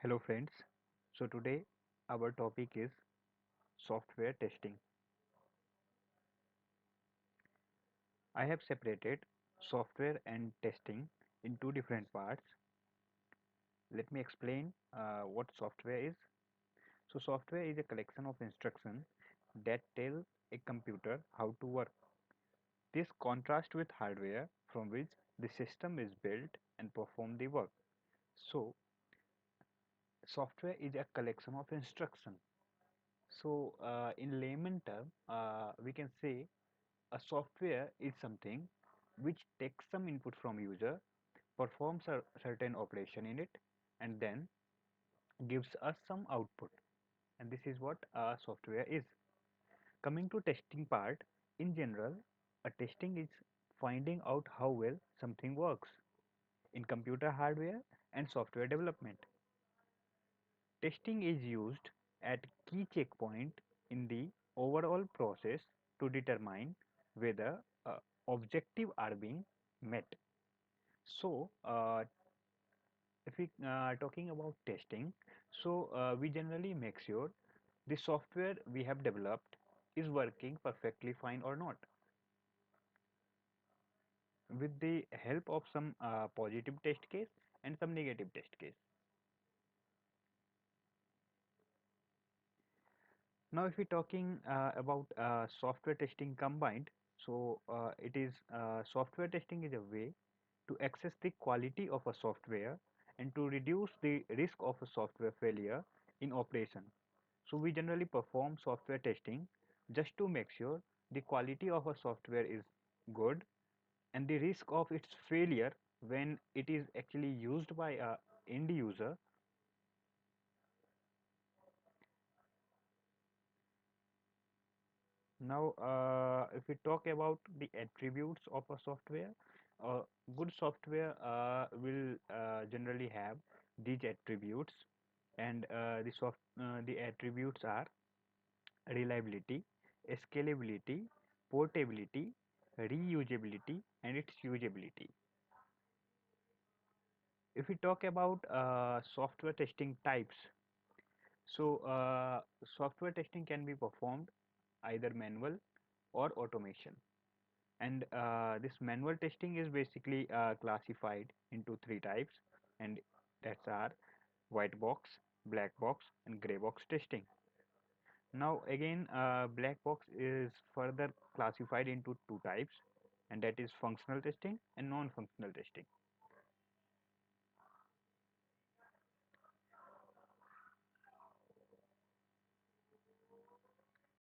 Hello friends. So today our topic is software testing. I have separated software and testing in two different parts. Let me explain what software is. So software is a collection of instructions that tell a computer how to work. This contrasts with hardware from which the system is built and perform the work. So software is a collection of instructions. So in layman term, we can say a software is something which takes some input from user, performs a certain operation in it, and then gives us some output. And this is what a software is. Coming to testing part, in general, a testing is finding out how well something works in computer hardware and software development. Testing is used at key checkpoint in the overall process to determine whether objectives are being met. So, if we are talking about testing, so we generally make sure the software we have developed is working perfectly fine or not with the help of some positive test case and some negative test case. Now, if we're talking about software testing combined, so it is software testing is a way to assess the quality of a software and to reduce the risk of a software failure in operation. So we generally perform software testing just to make sure the quality of a software is good and the risk of its failure when it is actually used by a end user. Now, if we talk about the attributes of a software, good software will generally have these attributes, and the attributes are reliability, scalability, portability, reusability, and its usability. If we talk about software testing types, so software testing can be performed either manual or automation. And this manual testing is basically classified into three types, and that's are white box, black box, and gray box testing. Now again, black box is further classified into two types, and that is functional testing and non-functional testing.